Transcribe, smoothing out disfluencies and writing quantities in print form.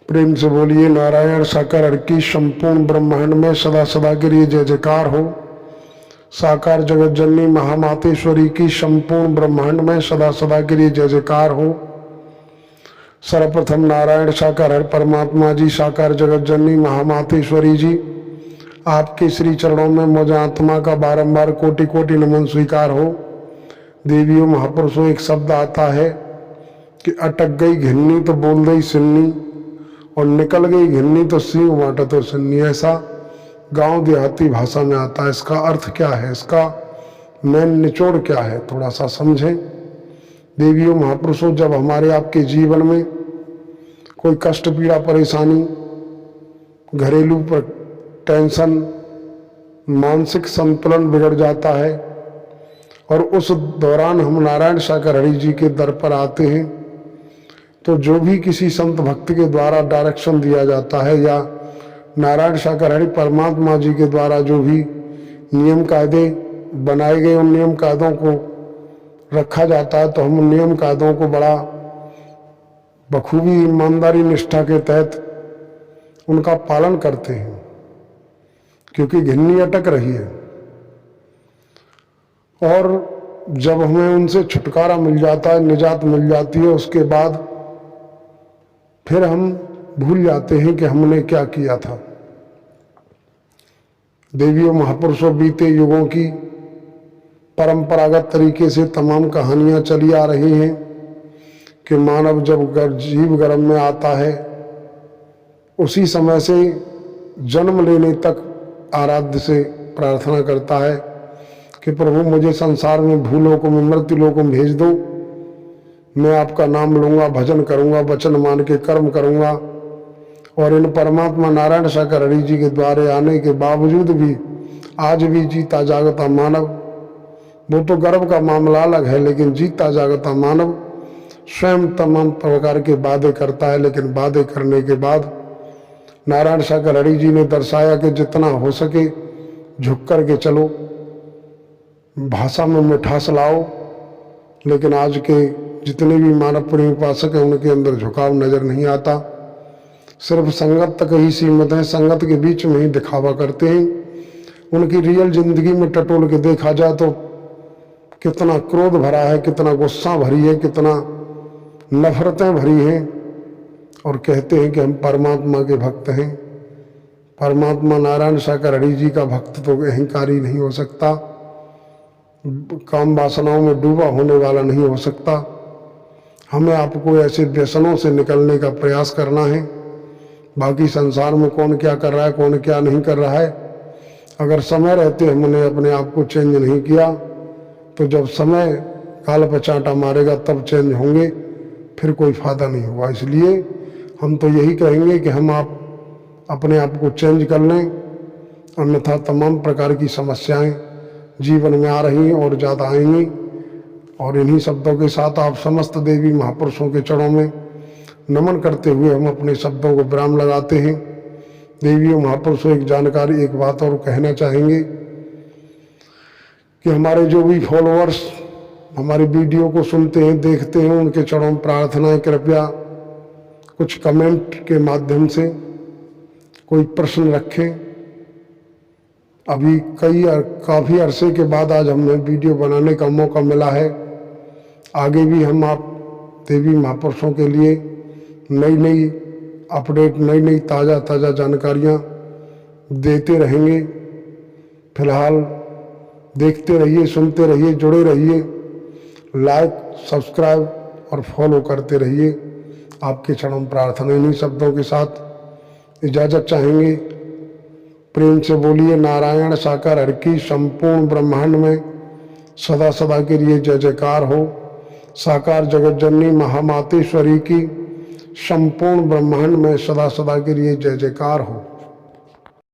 प्रेम से बोलिए नारायण साकार हर की संपूर्ण ब्रह्मांड में सदा सदा के लिए जय जयकार हो। साकार जगत जननी महामातेश्वरी की संपूर्ण ब्रह्मांड में सदा सदा के लिए जय जयकार हो। सर्वप्रथम नारायण साकार हर परमात्मा जी, साकार जगत जननी महामातेश्वरी जी, आपके श्री चरणों में मुझ आत्मा का बारंबार कोटि कोटि नमन स्वीकार हो। देवियों महापुरुषों, एक शब्द आता है कि अटक गई घिन्नी तो बोल गई सिन्नी, और निकल गई घिन्नी तो सींग वाटा तो सिन्नी। ऐसा गांव देहाती भाषा में आता है। इसका अर्थ क्या है, इसका मेन निचोड़ क्या है, थोड़ा सा समझें। देवियों महापुरुषों, जब हमारे आपके जीवन में कोई कष्ट पीड़ा परेशानी, घरेलू पर टेंशन, मानसिक संतुलन बिगड़ जाता है और उस दौरान हम नारायण साकार हरि जी के दर पर आते हैं, तो जो भी किसी संत भक्त के द्वारा डायरेक्शन दिया जाता है या नारायण साकार हरि परमात्मा जी के द्वारा जो भी नियम कायदे बनाए गए, उन नियम कायदों को रखा जाता है, तो हम उन नियम कायदों को बड़ा बखूबी ईमानदारी निष्ठा के तहत उनका पालन करते हैं, क्योंकि घिन्नी अटक रही है। और जब हमें उनसे छुटकारा मिल जाता है, निजात मिल जाती है, उसके बाद फिर हम भूल जाते हैं कि हमने क्या किया था। देवियों महापुरुषों, बीते युगों की परंपरागत तरीके से तमाम कहानियां चली आ रही हैं कि मानव जब जीव गर्भ में आता है, उसी समय से जन्म लेने तक आराध्य से प्रार्थना करता है कि प्रभु मुझे संसार में भूलोक में मृत्युलोक में भेज दो, मैं आपका नाम लूंगा, भजन करूंगा, वचन मान के कर्म करूंगा। और इन परमात्मा नारायण साकार हरि जी के द्वारे आने के बावजूद भी आज भी जीता जागता मानव, वो तो गर्भ का मामला अलग है, लेकिन जीता जागता मानव स्वयं तमाम प्रकार के वादे करता है। लेकिन वादे करने के बाद नारायण साकार हरि जी ने दर्शाया कि जितना हो सके झुक कर के चलो, भाषा में मिठास लाओ। लेकिन आज के जितने भी मानव प्रेमी उपासक हैं, उनके अंदर झुकाव नजर नहीं आता, सिर्फ संगत तक ही सीमित है, संगत के बीच में ही दिखावा करते हैं। उनकी रियल जिंदगी में टटोल के देखा जाए तो कितना क्रोध भरा है, कितना गुस्सा भरी है, कितना नफरतें भरी हैं, और कहते हैं कि हम परमात्मा के भक्त हैं। परमात्मा नारायण साकार हरि जी का भक्त तो अहंकारी नहीं हो सकता, काम वासनाओं में डूबा होने वाला नहीं हो सकता। हमें आपको ऐसे व्यसनों से निकलने का प्रयास करना है। बाकी संसार में कौन क्या कर रहा है, कौन क्या नहीं कर रहा है, अगर समय रहते हमने अपने आप को चेंज नहीं किया, तो जब समय काल पर चांटा मारेगा तब चेंज होंगे, फिर कोई फायदा नहीं होगा। इसलिए हम तो यही कहेंगे कि हम आप अपने आप को चेंज कर लें, अन्यथा तमाम प्रकार की समस्याएं जीवन में आ रही हैं और ज़्यादा आएंगी। और इन्हीं शब्दों के साथ आप समस्त देवी महापुरुषों के चरणों में नमन करते हुए हम अपने शब्दों को विराम लगाते हैं। देवियों महापुरुषों, एक जानकारी, एक बात और कहना चाहेंगे कि हमारे जो भी फॉलोअर्स हमारे वीडियो को सुनते हैं, देखते हैं, उनके चरणों में प्रार्थना है, कृपया कुछ कमेंट के माध्यम से कोई प्रश्न रखें। अभी काफ़ी अरसे के बाद आज हमें वीडियो बनाने का मौका मिला है। आगे भी हम आप देवी महापुरुषों के लिए नई नई अपडेट, नई नई ताज़ा जानकारियाँ देते रहेंगे। फिलहाल देखते रहिए, सुनते रहिए, जुड़े रहिए, लाइक, सब्सक्राइब और फॉलो करते रहिए। आपके चरण प्रार्थना इन्हीं शब्दों के साथ इजाज़त चाहेंगे। प्रेम से बोलिए नारायण साकार हरि की संपूर्ण ब्रह्मांड में सदा सदा के लिए जय जयकार हो। साकार जगत जननी महामातेश्वरी की संपूर्ण ब्रह्मांड में सदा सदा के लिए जय जयकार हो।